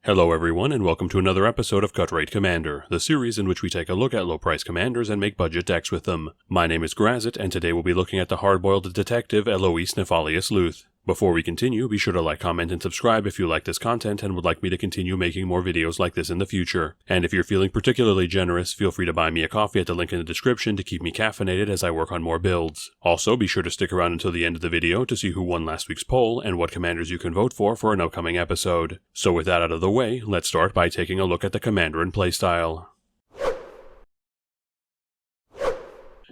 Hello everyone, and welcome to another episode of Cut Rate Commander, the series in which we take a look at low-price commanders and make budget decks with them. My name is Grazzet, and today we'll be looking at the hardboiled detective Eloise Nephalia Sleuth. Before we continue, be sure to like, comment, and subscribe if you like this content and would like me to continue making more videos like this in the future. And if you're feeling particularly generous, feel free to buy me a coffee at the link in the description to keep me caffeinated as I work on more builds. Also, be sure to stick around until the end of the video to see who won last week's poll and what commanders you can vote for an upcoming episode. So with that out of the way, let's start by taking a look at the commander and playstyle.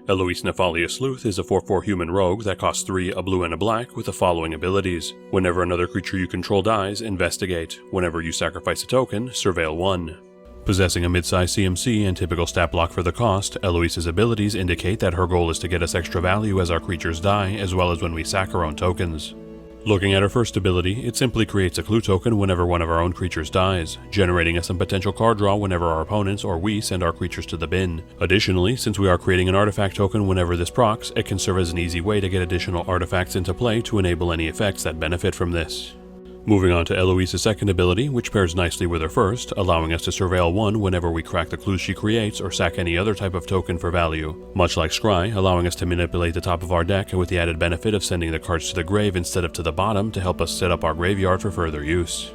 Eloise Nephalia Sleuth is a 4/4 human rogue that costs 3, a blue and a black, with the following abilities. Whenever another creature you control dies, investigate. Whenever you sacrifice a token, surveil 1. Possessing a mid-size CMC and typical stat block for the cost, Eloise's abilities indicate that her goal is to get us extra value as our creatures die, as well as when we sack our own tokens. Looking at her first ability, it simply creates a clue token whenever one of our own creatures dies, generating us some potential card draw whenever our opponents or we send our creatures to the bin. Additionally, since we are creating an artifact token whenever this procs, it can serve as an easy way to get additional artifacts into play to enable any effects that benefit from this. Moving on to Eloise's second ability, which pairs nicely with her first, allowing us to surveil 1 whenever we crack the clues she creates or sack any other type of token for value. Much like Scry, allowing us to manipulate the top of our deck with the added benefit of sending the cards to the grave instead of to the bottom to help us set up our graveyard for further use.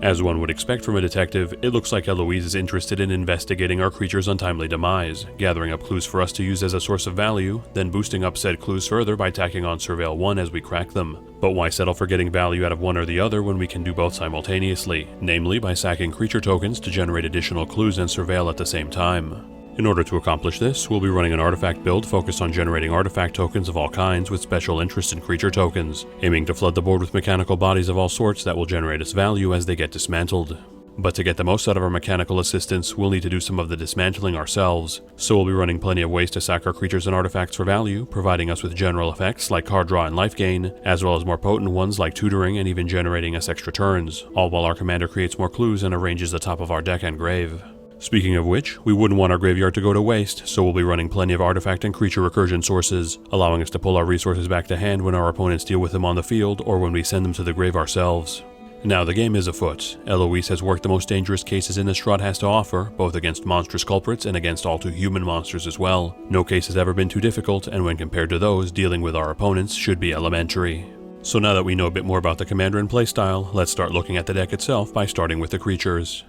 As one would expect from a detective, it looks like Eloise is interested in investigating our creature's untimely demise, gathering up clues for us to use as a source of value, then boosting up said clues further by tacking on surveil 1 as we crack them. But why settle for getting value out of one or the other when we can do both simultaneously, namely by sacking creature tokens to generate additional clues and surveil at the same time? In order to accomplish this, we'll be running an artifact build focused on generating artifact tokens of all kinds with special interest in creature tokens, aiming to flood the board with mechanical bodies of all sorts that will generate us value as they get dismantled. But to get the most out of our mechanical assistance, we'll need to do some of the dismantling ourselves, so we'll be running plenty of ways to sack our creatures and artifacts for value, providing us with general effects like card draw and life gain, as well as more potent ones like tutoring and even generating us extra turns, all while our commander creates more clues and arranges the top of our deck and grave. Speaking of which, we wouldn't want our graveyard to go to waste, so we'll be running plenty of artifact and creature recursion sources, allowing us to pull our resources back to hand when our opponents deal with them on the field or when we send them to the grave ourselves. Now the game is afoot. Eloise has worked the most dangerous cases Innistrad has to offer, both against monstrous culprits and against all too human monsters as well. No case has ever been too difficult, and when compared to those, dealing with our opponents should be elementary. So now that we know a bit more about the commander and playstyle, let's start looking at the deck itself by starting with the creatures.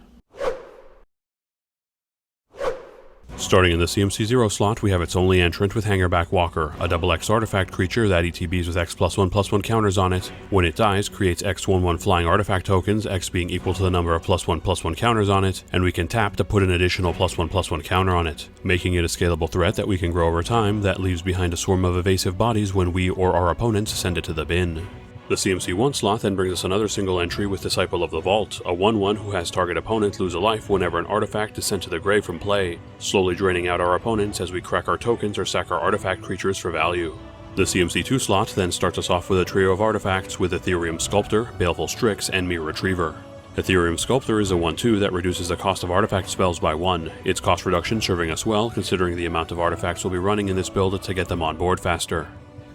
Starting in the CMC 0 slot, we have its only entrant with Hangerback Walker, a XX artifact creature that ETBs with X+1/+1 counters on it. When it dies, creates X/1/1 flying artifact tokens, X being equal to the number of +1/+1 counters on it, and we can tap to put an additional +1/+1 counter on it, making it a scalable threat that we can grow over time that leaves behind a swarm of evasive bodies when we or our opponents send it to the bin. The CMC 1 slot then brings us another single entry with Disciple of the Vault, a 1/1 who has target opponent lose a life whenever an artifact is sent to the grave from play, slowly draining out our opponents as we crack our tokens or sack our artifact creatures for value. The CMC 2 slot then starts us off with a trio of artifacts with Ethereum Sculptor, Baleful Strix, and Mirror Retriever. Ethereum Sculptor is a 1/2 that reduces the cost of artifact spells by 1, its cost reduction serving us well considering the amount of artifacts we'll be running in this build to get them on board faster.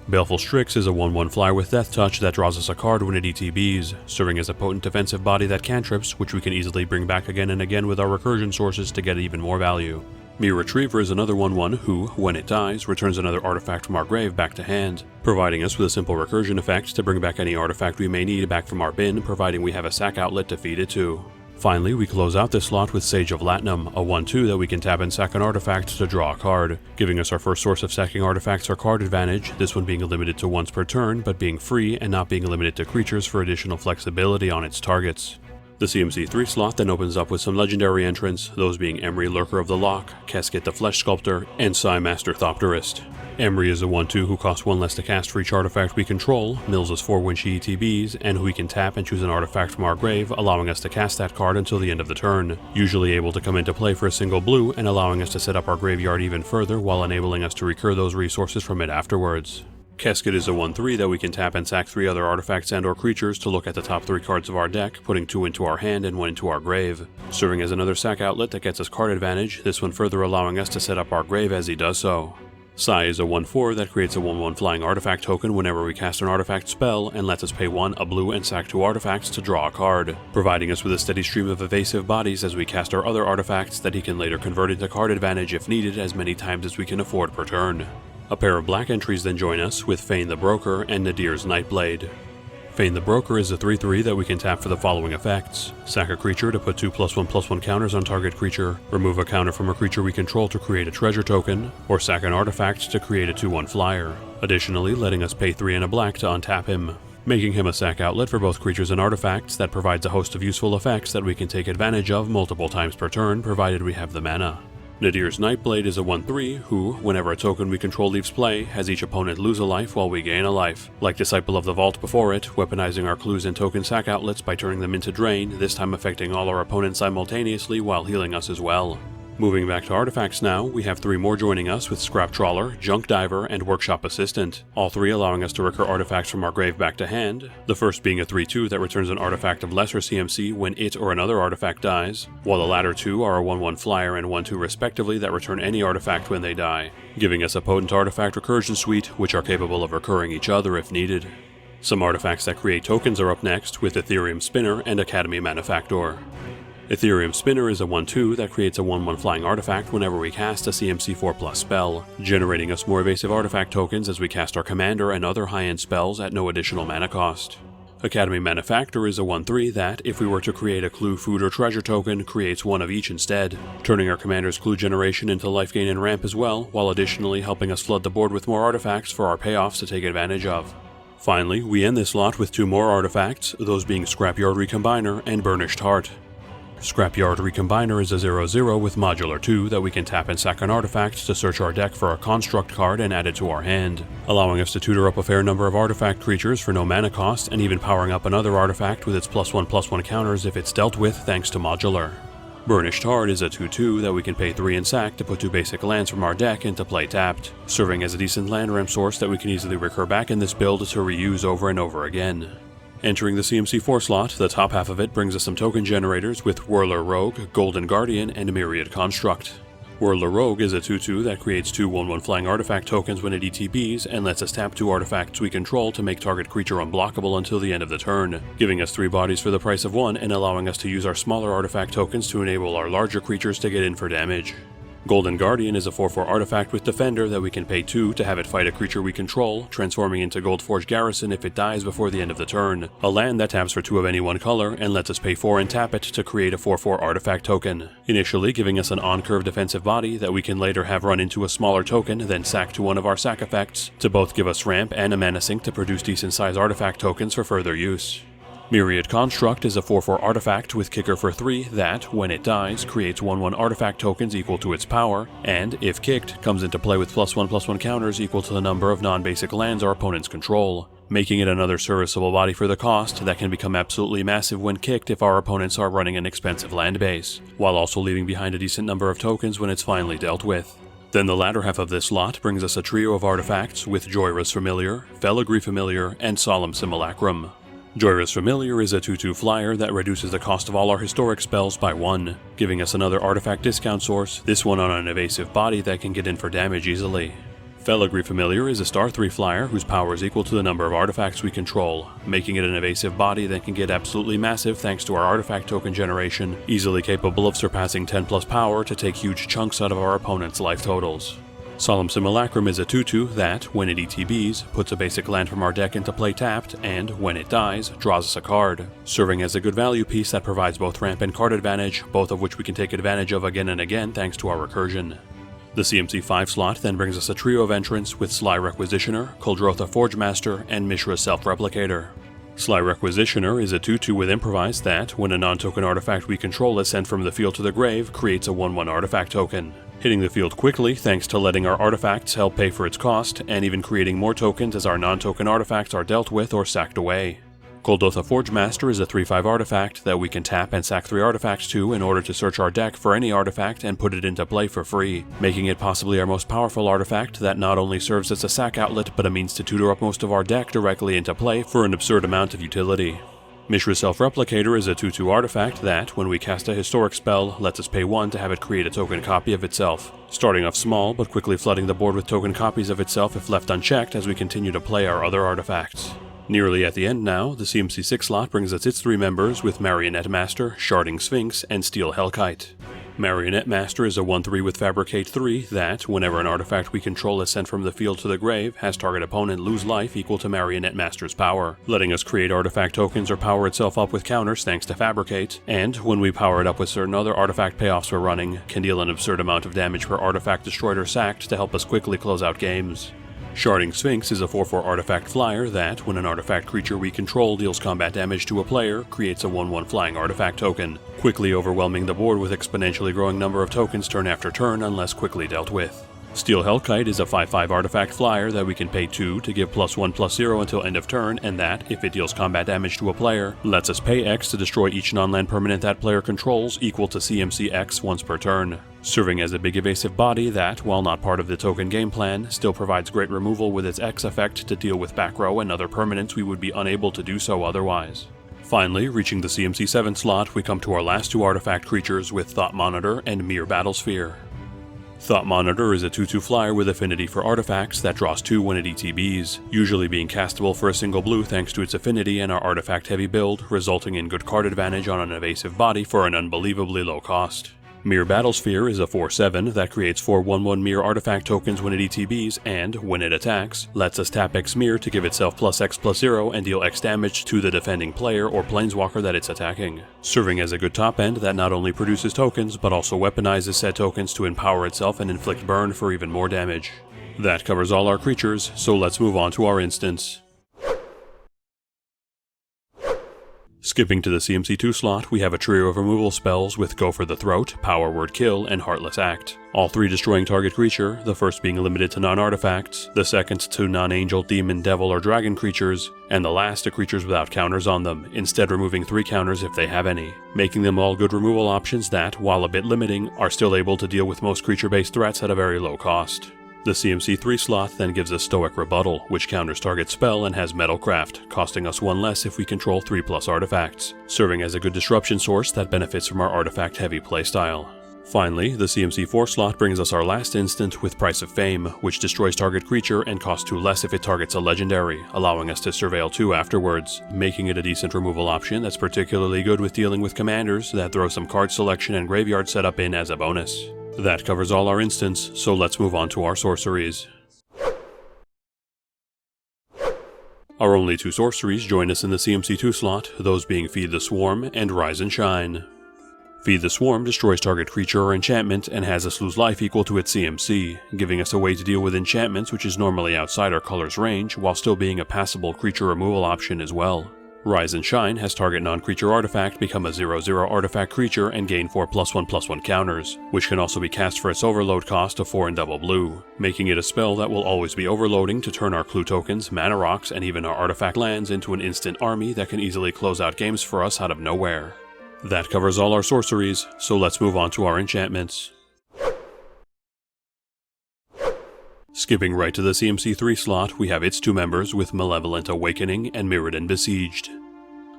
Baleful Strix is a 1/1 flyer with Death Touch that draws us a card when it ETBs, serving as a potent defensive body that cantrips, which we can easily bring back again and again with our recursion sources to get even more value. Mirror Retriever is another 1/1 who, when it dies, returns another artifact from our grave back to hand, providing us with a simple recursion effect to bring back any artifact we may need back from our bin, providing we have a sack outlet to feed it to. Finally, we close out this slot with Sage of Latinum, a 1/2 that we can tap and sack an artifact to draw a card, giving us our first source of sacking artifacts or card advantage, this one being limited to once per turn, but being free and not being limited to creatures for additional flexibility on its targets. The CMC 3 slot then opens up with some legendary entrants, those being Emry, Lurker of the Loch, Casket the Flesh Sculptor, and Psy Master Thopterist. Emry is a 1/2 who costs 1 less to cast for each artifact we control, mills us 4 when she ETBs, and who we can tap and choose an artifact from our grave, allowing us to cast that card until the end of the turn, usually able to come into play for a single blue and allowing us to set up our graveyard even further while enabling us to recur those resources from it afterwards. Casket is a 1/3 that we can tap and sack 3 other artifacts and or creatures to look at the top 3 cards of our deck, putting 2 into our hand and 1 into our grave, serving as another sack outlet that gets us card advantage, this one further allowing us to set up our grave as he does so. Sai is a 1/4 that creates a 1/1 flying artifact token whenever we cast an artifact spell and lets us pay 1 a blue and sack 2 artifacts to draw a card, providing us with a steady stream of evasive bodies as we cast our other artifacts that he can later convert into card advantage if needed as many times as we can afford per turn. A pair of black entries then join us with Fane the Broker and Nadir's Nightblade. Fane the Broker is a 3/3 that we can tap for the following effects: sack a creature to put 2 +1/+1 counters on target creature, remove a counter from a creature we control to create a treasure token, or sack an artifact to create a 2/1 flyer, additionally letting us pay 3 and a black to untap him, making him a sack outlet for both creatures and artifacts that provides a host of useful effects that we can take advantage of multiple times per turn provided we have the mana. Nadir's Nightblade is a 1/3 who, whenever a token we control leaves play, has each opponent lose a life while we gain a life. Like Disciple of the Vault before it, weaponizing our clues and token sack outlets by turning them into drain, this time affecting all our opponents simultaneously while healing us as well. Moving back to artifacts now, we have 3 more joining us with Scrap Trawler, Junk Diver, and Workshop Assistant, all 3 allowing us to recur artifacts from our grave back to hand, the first being a 3/2 that returns an artifact of lesser CMC when it or another artifact dies, while the latter 2 are a 1/1 flyer and 1/2 respectively that return any artifact when they die, giving us a potent artifact recursion suite which are capable of recurring each other if needed. Some artifacts that create tokens are up next with Ethereum Spinner and Academy Manufactor. Ethereum Spinner is a 1/2 that creates a 1/1 flying artifact whenever we cast a CMC 4+ spell, generating us more evasive artifact tokens as we cast our commander and other high-end spells at no additional mana cost. Academy Manufactor is a 1/3 that, if we were to create a clue, food, or treasure token, creates 1 of each instead, turning our commander's clue generation into life gain and ramp as well, while additionally helping us flood the board with more artifacts for our payoffs to take advantage of. Finally, we end this lot with 2 more artifacts, those being Scrapyard Recombiner and Burnished Heart. Scrapyard Recombiner is a 0/0 with Modular 2 that we can tap and sack an artifact to search our deck for a construct card and add it to our hand, allowing us to tutor up a fair number of artifact creatures for no mana cost and even powering up another artifact with its +1/+1 counters if it's dealt with thanks to Modular. Burnished Heart is a 2/2 that we can pay 3 and sack to put 2 basic lands from our deck into play tapped, serving as a decent land ramp source that we can easily recur back in this build to reuse over and over again. Entering the CMC 4 slot, the top half of it brings us some token generators with Whirler Rogue, Golden Guardian, and Myriad Construct. Whirler Rogue is a 2/2 that creates 2 1/1 flying artifact tokens when it ETBs and lets us tap 2 artifacts we control to make target creature unblockable until the end of the turn, giving us 3 bodies for the price of 1 and allowing us to use our smaller artifact tokens to enable our larger creatures to get in for damage. Golden Guardian is a 4/4 artifact with Defender that we can pay 2 to have it fight a creature we control, transforming into Goldforge Garrison if it dies before the end of the turn, a land that taps for 2 of any one color and lets us pay 4 and tap it to create a 4/4 artifact token, initially giving us an on-curve defensive body that we can later have run into a smaller token, then sack to 1 of our sack effects, to both give us ramp and a mana sink to produce decent size artifact tokens for further use. Myriad Construct is a 4/4 artifact with Kicker for 3 that, when it dies, creates 1/1 artifact tokens equal to its power, and, if kicked, comes into play with +1/+1 counters equal to the number of non-basic lands our opponents control, making it another serviceable body for the cost that can become absolutely massive when kicked if our opponents are running an expensive land base, while also leaving behind a decent number of tokens when it's finally dealt with. Then the latter half of this slot brings us a trio of artifacts with Joyra's Familiar, Felagree Familiar, and Solemn Simulacrum. Joyra's Familiar is a 2/2 flyer that reduces the cost of all our historic spells by 1, giving us another artifact discount source, this one on an evasive body that can get in for damage easily. Felagree Familiar is a star 3 flyer whose power is equal to the number of artifacts we control, making it an evasive body that can get absolutely massive thanks to our artifact token generation, easily capable of surpassing 10+ power to take huge chunks out of our opponent's life totals. Solemn Simulacrum is a 2/2 that, when it ETBs, puts a basic land from our deck into play tapped and, when it dies, draws us a card, serving as a good value piece that provides both ramp and card advantage, both of which we can take advantage of again and again thanks to our recursion. The CMC 5 slot then brings us a trio of entrants with Sly Requisitioner, Kuldrotha Forgemaster, and Mishra's Self-Replicator. Sly Requisitioner is a 2/2 with Improvise that, when a non-token artifact we control is sent from the field to the grave, creates a 1/1 artifact token, hitting the field quickly thanks to letting our artifacts help pay for its cost, and even creating more tokens as our non-token artifacts are dealt with or sacked away. Kuldrotha Forgemaster is a 3/5 artifact that we can tap and sack 3 artifacts to in order to search our deck for any artifact and put it into play for free, making it possibly our most powerful artifact that not only serves as a sack outlet but a means to tutor up most of our deck directly into play for an absurd amount of utility. Mishra's Self-Replicator is a 2/2 artifact that, when we cast a historic spell, lets us pay 1 to have it create a token copy of itself, starting off small but quickly flooding the board with token copies of itself if left unchecked as we continue to play our other artifacts. Nearly at the end now, the CMC 6 slot brings us its 3 members with Marionette Master, Sharding Sphinx, and Steel Hellkite. Marionette Master is a 1/3 with Fabricate 3 that, whenever an artifact we control is sent from the field to the grave, has target opponent lose life equal to Marionette Master's power, letting us create artifact tokens or power itself up with counters thanks to Fabricate, and, when we power it up with certain other artifact payoffs we're running, can deal an absurd amount of damage per artifact destroyed or sacked to help us quickly close out games. Sharding Sphinx is a 4/4 artifact flyer that, when an artifact creature we control deals combat damage to a player, creates a 1/1 flying artifact token, quickly overwhelming the board with exponentially growing number of tokens turn after turn unless quickly dealt with. Steel Hellkite is a 5/5 artifact flyer that we can pay 2 to give +1/+0 until end of turn, and that, if it deals combat damage to a player, lets us pay X to destroy each non-land permanent that player controls equal to CMC X once per turn, serving as a big evasive body that, while not part of the token game plan, still provides great removal with its X effect to deal with back row and other permanents we would be unable to do so otherwise. Finally, reaching the CMC 7 slot, we come to our last 2 artifact creatures with Thought Monitor and Mere Battlesphere. Thought Monitor is a 2/2 flyer with affinity for artifacts that draws 2 when it ETBs, usually being castable for a single blue thanks to its affinity and our artifact-heavy build, resulting in good card advantage on an evasive body for an unbelievably low cost. Mere Battlesphere is a 4/7 that creates 4 1/1 Mere artifact tokens when it ETBs and, when it attacks, lets us tap X Mere to give itself +X/+0 and deal X damage to the defending player or Planeswalker that it's attacking, serving as a good top end that not only produces tokens but also weaponizes said tokens to empower itself and inflict burn for even more damage. That covers all our creatures, so let's move on to our instance. Skipping to the CMC 2 slot, we have a trio of removal spells with Go for the Throat, Power Word Kill, and Heartless Act. All 3 destroying target creature, the first being limited to non-artifacts, the second to non-angel, demon, devil, or dragon creatures, and the last to creatures without counters on them, instead removing 3 counters if they have any, making them all good removal options that, while a bit limiting, are still able to deal with most creature-based threats at a very low cost. The CMC 3 slot then gives us Stoic Rebuttal, which counters target spell and has Metalcraft, costing us 1 less if we control 3+ artifacts, serving as a good disruption source that benefits from our artifact-heavy playstyle. Finally, the CMC 4 slot brings us our last instant with Price of Fame, which destroys target creature and costs 2 less if it targets a legendary, allowing us to surveil 2 afterwards, making it a decent removal option that's particularly good with dealing with commanders that throw some card selection and graveyard setup in as a bonus. That covers all our instants, so let's move on to our sorceries. Our only 2 sorceries join us in the CMC 2 slot, those being Feed the Swarm and Rise and Shine. Feed the Swarm destroys target creature or enchantment and has us lose life equal to its CMC, giving us a way to deal with enchantments which is normally outside our color's range while still being a passable creature removal option as well. Rise and Shine has target non-creature artifact become a 0/0 artifact creature and gain 4 +1/+1 counters, which can also be cast for its overload cost of 4 and double blue, making it a spell that will always be overloading to turn our clue tokens, mana rocks, and even our artifact lands into an instant army that can easily close out games for us out of nowhere. That covers all our sorceries, so let's move on to our enchantments. Skipping right to the CMC 3 slot, we have its 2 members with Malevolent Awakening and Mirrodin Besieged.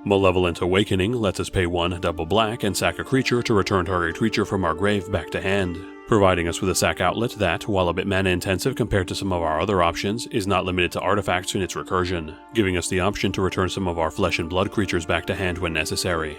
Malevolent Awakening lets us pay 1 double black and sack a creature to return target creature from our grave back to hand, providing us with a sack outlet that, while a bit mana intensive compared to some of our other options, is not limited to artifacts in its recursion, giving us the option to return some of our flesh and blood creatures back to hand when necessary.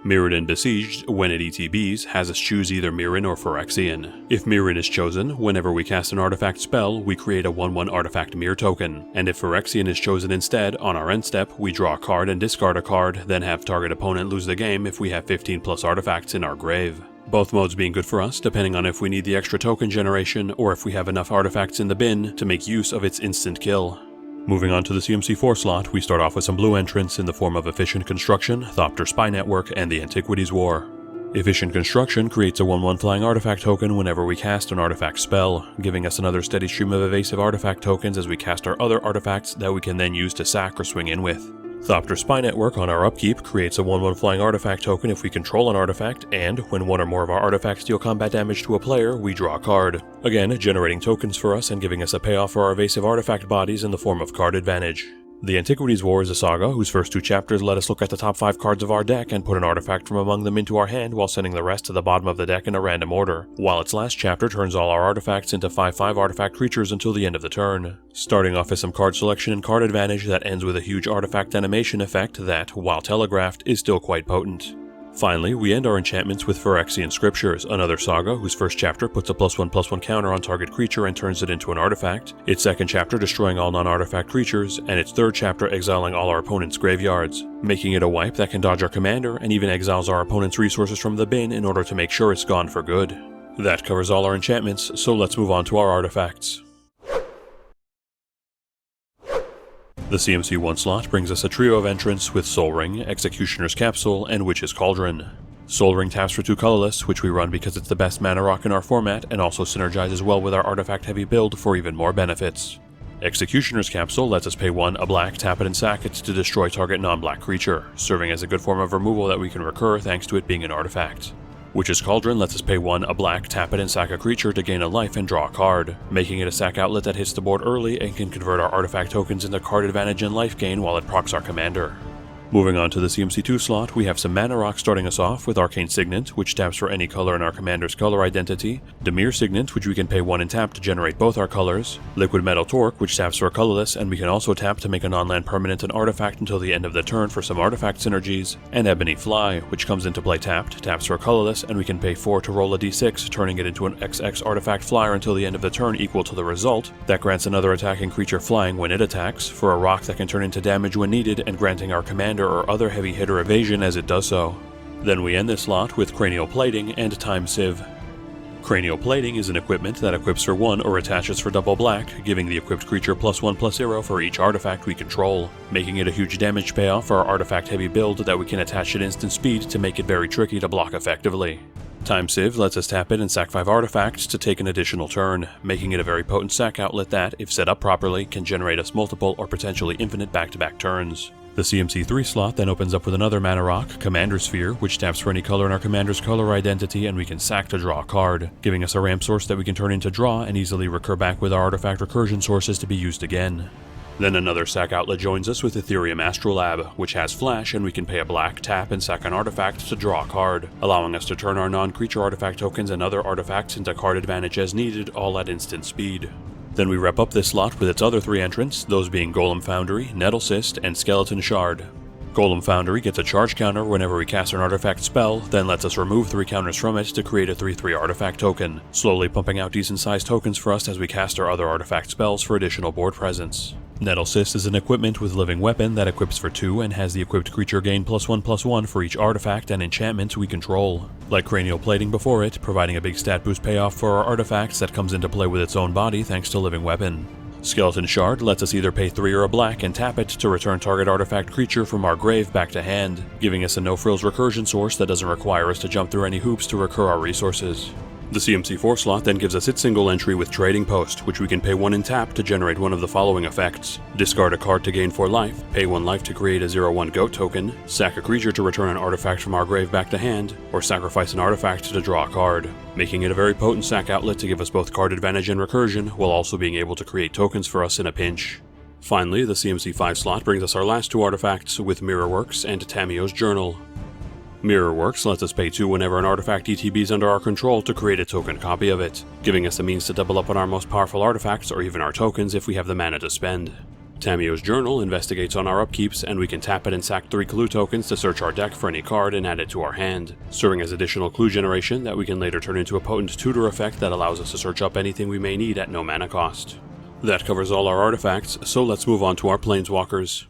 Mirrodin Besieged, when it ETBs, has us choose either Mirrodin or Phyrexian. If Mirrodin is chosen, whenever we cast an artifact spell, we create a 1/1 artifact Mirror token, and if Phyrexian is chosen instead, on our end step, we draw a card and discard a card, then have target opponent lose the game if we have 15+ artifacts in our grave. Both modes being good for us, depending on if we need the extra token generation, or if we have enough artifacts in the bin to make use of its instant kill. Moving on to the CMC 4 slot, we start off with some blue entrants in the form of Efficient Construction, Thopter Spy Network, and the Antiquities War. Efficient Construction creates a 1/1 flying artifact token whenever we cast an artifact spell, giving us another steady stream of evasive artifact tokens as we cast our other artifacts that we can then use to sack or swing in with. Thopter Spy Network on our upkeep creates a 1/1 flying artifact token if we control an artifact, and when 1 or more of our artifacts deal combat damage to a player, we draw a card. Again, generating tokens for us and giving us a payoff for our evasive artifact bodies in the form of card advantage. The Antiquities War is a saga whose first 2 chapters let us look at the top 5 cards of our deck and put an artifact from among them into our hand while sending the rest to the bottom of the deck in a random order, while its last chapter turns all our artifacts into 5/5 artifact creatures until the end of the turn. Starting off with some card selection and card advantage that ends with a huge artifact animation effect that, while telegraphed, is still quite potent. Finally, we end our enchantments with Phyrexian Scriptures, another saga whose first chapter puts a +1/+1 counter on target creature and turns it into an artifact, its second chapter destroying all non-artifact creatures, and its third chapter exiling all our opponent's graveyards, making it a wipe that can dodge our commander and even exiles our opponent's resources from the bin in order to make sure it's gone for good. That covers all our enchantments, so let's move on to our artifacts. The CMC1 slot brings us a trio of entrants with Soul Ring, Executioner's Capsule, and Witch's Cauldron. Soul Ring taps for 2 colorless, which we run because it's the best mana rock in our format and also synergizes well with our artifact-heavy build for even more benefits. Executioner's Capsule lets us pay 1 a black, tap it and sack it to destroy target non-black creature, serving as a good form of removal that we can recur thanks to it being an artifact. Witch's Cauldron lets us pay 1 a black, tap it and sack a creature to gain a life and draw a card, making it a sack outlet that hits the board early and can convert our artifact tokens into card advantage and life gain while it procs our commander. Moving on to the CMC2 slot, we have some mana rock starting us off with Arcane Signet, which taps for any color in our commander's color identity, Dimir Signet, which we can pay 1 and tap to generate both our colors, Liquid Metal Torque, which taps for a colorless and we can also tap to make a non-land permanent an artifact until the end of the turn for some artifact synergies, and Ebony Fly, which comes into play tapped, taps for a colorless and we can pay 4 to roll a d6, turning it into an XX artifact flyer until the end of the turn equal to the result, that grants another attacking creature flying when it attacks, for a rock that can turn into damage when needed and granting our commander or other heavy hitter evasion as it does so. Then we end this slot with Cranial Plating and Time Sieve. Cranial Plating is an equipment that equips for 1 or attaches for double black, giving the equipped creature +1/+0 for each artifact we control, making it a huge damage payoff for our artifact heavy build that we can attach at instant speed to make it very tricky to block effectively. Time Sieve lets us tap it and sack 5 artifacts to take an additional turn, making it a very potent sack outlet that, if set up properly, can generate us multiple or potentially infinite back-to-back turns. The CMC3 slot then opens up with another mana rock, Commander Sphere, which taps for any color in our commander's color identity and we can sack to draw a card, giving us a ramp source that we can turn into draw and easily recur back with our artifact recursion sources to be used again. Then another sack outlet joins us with Ethereum Astrolab, which has flash and we can pay a black, tap and sack an artifact to draw a card, allowing us to turn our non-creature artifact tokens and other artifacts into card advantage as needed, all at instant speed. Then we wrap up this slot with its other 3 entrants, those being Golem Foundry, Nettle Cyst, and Skeleton Shard. Golem Foundry gets a charge counter whenever we cast an artifact spell, then lets us remove 3 counters from it to create a 3/3 artifact token, slowly pumping out decent sized tokens for us as we cast our other artifact spells for additional board presence. Nettle Cyst is an equipment with Living Weapon that equips for 2 and has the equipped creature gain +1/+1 for each artifact and enchantment we control. Like Cranial Plating before it, providing a big stat boost payoff for our artifacts that comes into play with its own body thanks to Living Weapon. Skeleton Shard lets us either pay 3 or a black and tap it to return target artifact creature from our grave back to hand, giving us a no-frills recursion source that doesn't require us to jump through any hoops to recur our resources. The CMC4 slot then gives us its single entry with Trading Post, which we can pay 1 and tap to generate one of the following effects. Discard a card to gain 4 life, pay 1 life to create a 0/1 goat token, sack a creature to return an artifact from our grave back to hand, or sacrifice an artifact to draw a card, making it a very potent sack outlet to give us both card advantage and recursion, while also being able to create tokens for us in a pinch. Finally, the CMC5 slot brings us our last 2 artifacts with Mirrorworks and Tamio's Journal. Mirrorworks lets us pay 2 whenever an artifact ETB is under our control to create a token copy of it, giving us the means to double up on our most powerful artifacts or even our tokens if we have the mana to spend. Tamio's Journal investigates on our upkeeps and we can tap it and sack 3 clue tokens to search our deck for any card and add it to our hand, serving as additional clue generation that we can later turn into a potent tutor effect that allows us to search up anything we may need at no mana cost. That covers all our artifacts, so let's move on to our Planeswalkers.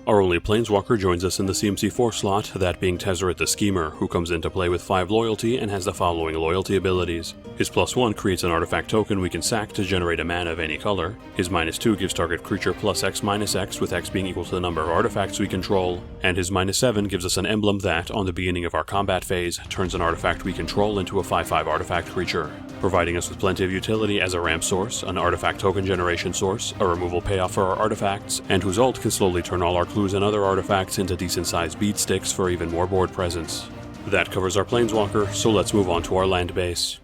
Our only Planeswalker joins us in the CMC4 slot, that being Tezzeret the Schemer, who comes into play with 5 loyalty and has the following loyalty abilities. His +1 creates an artifact token we can sack to generate a mana of any color. His -2 gives target creature +X/-X, with X being equal to the number of artifacts we control. And his -7 gives us an emblem that, on the beginning of our combat phase, turns an artifact we control into a 5/5 artifact creature, providing us with plenty of utility as a ramp source, an artifact token generation source, a removal payoff for our artifacts, and whose ult can slowly turn all our clues and other artifacts into decent-sized bead sticks for even more board presence. That covers our Planeswalker, so let's move on to our land base.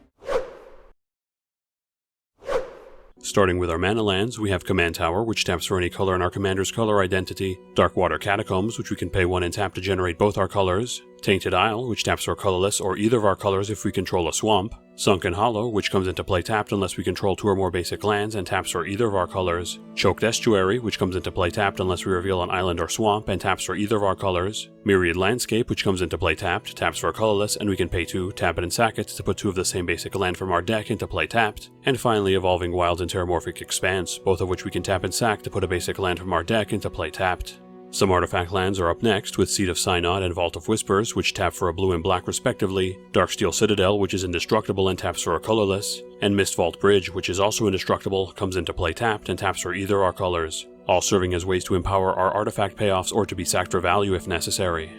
Starting with our mana lands, we have Command Tower, which taps for any color in our commander's color identity, Darkwater Catacombs, which we can pay 1 and tap to generate both our colors, Tainted Isle, which taps for colorless or either of our colors if we control a swamp, Sunken Hollow, which comes into play tapped unless we control 2 or more basic lands and taps for either of our colors, Choked Estuary, which comes into play tapped unless we reveal an island or swamp and taps for either of our colors, Myriad Landscape, which comes into play tapped, taps for colorless and we can pay 2, tap it and sack it to put 2 of the same basic land from our deck into play tapped, and finally Evolving Wilds and Terramorphic Expanse, both of which we can tap and sack to put a basic land from our deck into play tapped. Some artifact lands are up next, with Seed of Synod and Vault of Whispers, which tap for a blue and black respectively, Darksteel Citadel, which is indestructible and taps for a colorless, and Mistvault Bridge, which is also indestructible, comes into play tapped and taps for either our colors, all serving as ways to empower our artifact payoffs or to be sacked for value if necessary.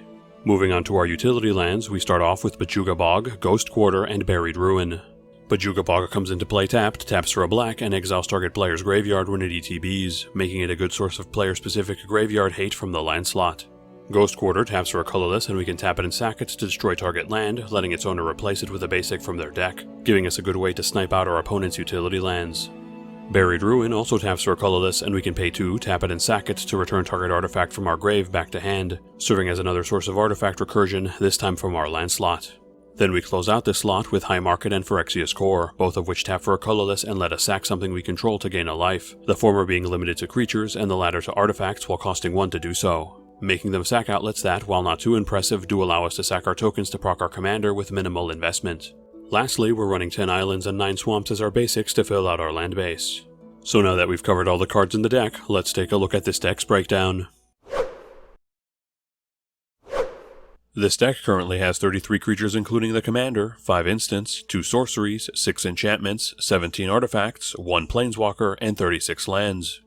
Moving on to our utility lands, we start off with Bajuga Bog, Ghost Quarter, and Buried Ruin. Bajuga Bog comes into play tapped, taps for a black, and exiles target player's graveyard when it ETBs, making it a good source of player-specific graveyard hate from the land slot. Ghost Quarter taps for a colorless and we can tap it and sack it to destroy target land, letting its owner replace it with a basic from their deck, giving us a good way to snipe out our opponent's utility lands. Buried Ruin also taps for a colorless and we can pay 2, tap it and sack it to return target artifact from our grave back to hand, serving as another source of artifact recursion, this time from our land slot. Then we close out this slot with High Market and Phyrexia's Core, both of which tap for a colorless and let us sack something we control to gain a life, the former being limited to creatures and the latter to artifacts while costing 1 to do so, making them sack outlets that, while not too impressive, do allow us to sack our tokens to proc our commander with minimal investment. Lastly, we're running 10 islands and 9 swamps as our basics to fill out our land base. So now that we've covered all the cards in the deck, let's take a look at this deck's breakdown. This deck currently has 33 creatures including the commander, 5 instants, 2 sorceries, 6 enchantments, 17 artifacts, 1 planeswalker, and 36 lands.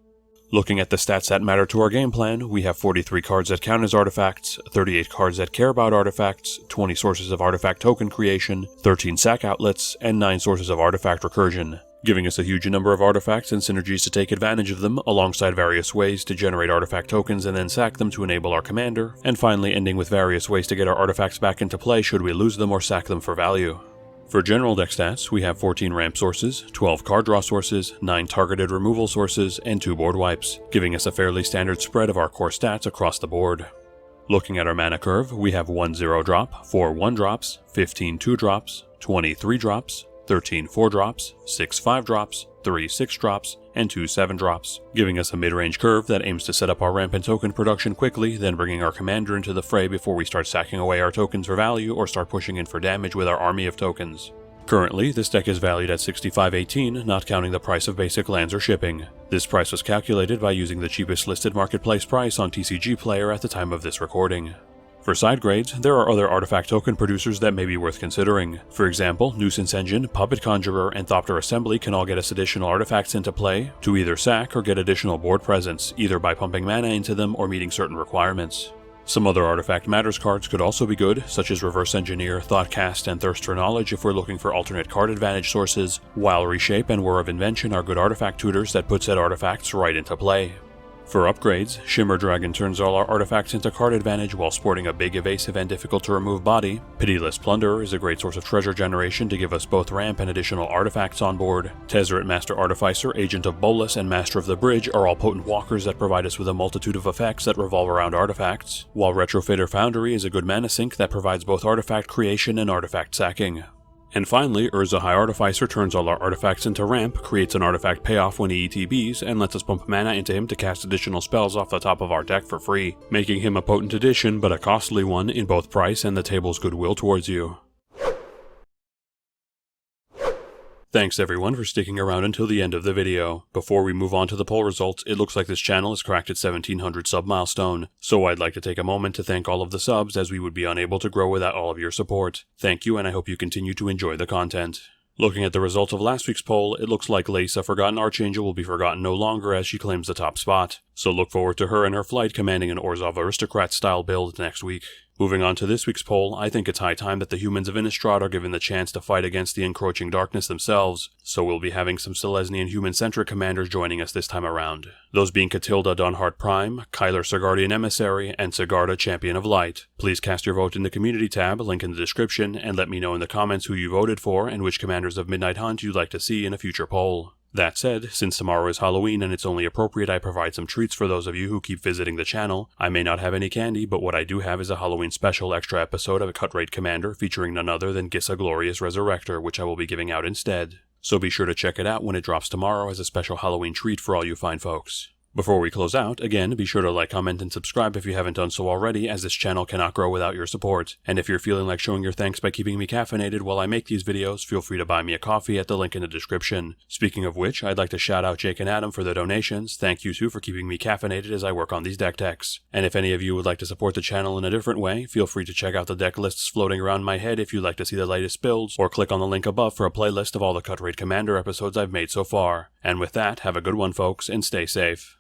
Looking at the stats that matter to our game plan, we have 43 cards that count as artifacts, 38 cards that care about artifacts, 20 sources of artifact token creation, 13 sack outlets, and 9 sources of artifact recursion, giving us a huge number of artifacts and synergies to take advantage of them, alongside various ways to generate artifact tokens and then sack them to enable our commander, and finally ending with various ways to get our artifacts back into play should we lose them or sack them for value. For general deck stats, we have 14 ramp sources, 12 card draw sources, 9 targeted removal sources, and 2 board wipes, giving us a fairly standard spread of our core stats across the board. Looking at our mana curve, we have 1 0-drop, 4 1-drops, 15 2-drops, 20 3-drops, 13 4-drops, 6 5-drops, 3 6-drops, and 2 7-drops, giving us a mid-range curve that aims to set up our ramp and token production quickly, then bringing our commander into the fray before we start sacking away our tokens for value or start pushing in for damage with our army of tokens. Currently, this deck is valued at $65.18, not counting the price of basic lands or shipping. This price was calculated by using the cheapest listed marketplace price on TCG Player at the time of this recording. For side grades, there are other artifact token producers that may be worth considering. For example, Nuisance Engine, Puppet Conjurer, and Thopter Assembly can all get us additional artifacts into play to either sack or get additional board presence, either by pumping mana into them or meeting certain requirements. Some other Artifact Matters cards could also be good, such as Reverse Engineer, Thoughtcast, and Thirst for Knowledge if we're looking for alternate card advantage sources, while Reshape and Whir of Invention are good artifact tutors that put said artifacts right into play. For upgrades, Shimmer Dragon turns all our artifacts into card advantage while sporting a big evasive and difficult to remove body. Pitiless Plunderer is a great source of treasure generation to give us both ramp and additional artifacts on board. Tezzeret Master Artificer, Agent of Bolas, and Master of the Bridge are all potent walkers that provide us with a multitude of effects that revolve around artifacts, while Retrofitter Foundry is a good mana sink that provides both artifact creation and artifact sacking. And finally, Urza High Artificer turns all our artifacts into ramp, creates an artifact payoff when he ETBs, and lets us pump mana into him to cast additional spells off the top of our deck for free, making him a potent addition but a costly one in both price and the table's goodwill towards you. Thanks everyone for sticking around until the end of the video. Before we move on to the poll results, it looks like this channel has cracked its 1700 sub milestone, so I'd like to take a moment to thank all of the subs, as we would be unable to grow without all of your support. Thank you, and I hope you continue to enjoy the content. Looking at the results of last week's poll, it looks like Lace, a Forgotten Archangel, will be forgotten no longer as she claims the top spot, so look forward to her and her flight commanding an Orzhov Aristocrat-style build next week. Moving on to this week's poll, I think it's high time that the humans of Innistrad are given the chance to fight against the encroaching darkness themselves, so we'll be having some Selesnyan human-centric commanders joining us this time around. Those being Catilda Dawnheart Prime, Kyler Sigardian Emissary, and Sigarda Champion of Light. Please cast your vote in the Community tab, link in the description, and let me know in the comments who you voted for and which commanders of Midnight Hunt you'd like to see in a future poll. That said, since tomorrow is Halloween and it's only appropriate I provide some treats for those of you who keep visiting the channel, I may not have any candy, but what I do have is a Halloween special extra episode of a Cut Rate Commander featuring none other than Gissa Glorious Resurrector, which I will be giving out instead. So be sure to check it out when it drops tomorrow as a special Halloween treat for all you fine folks. Before we close out, again, be sure to like, comment, and subscribe if you haven't done so already, as this channel cannot grow without your support. And if you're feeling like showing your thanks by keeping me caffeinated while I make these videos, feel free to buy me a coffee at the link in the description. Speaking of which, I'd like to shout out Jake and Adam for the donations. Thank you too for keeping me caffeinated as I work on these deck techs. And if any of you would like to support the channel in a different way, feel free to check out the deck lists floating around my head if you'd like to see the latest builds, or click on the link above for a playlist of all the Cut Rate Commander episodes I've made so far. And with that, have a good one folks, and stay safe.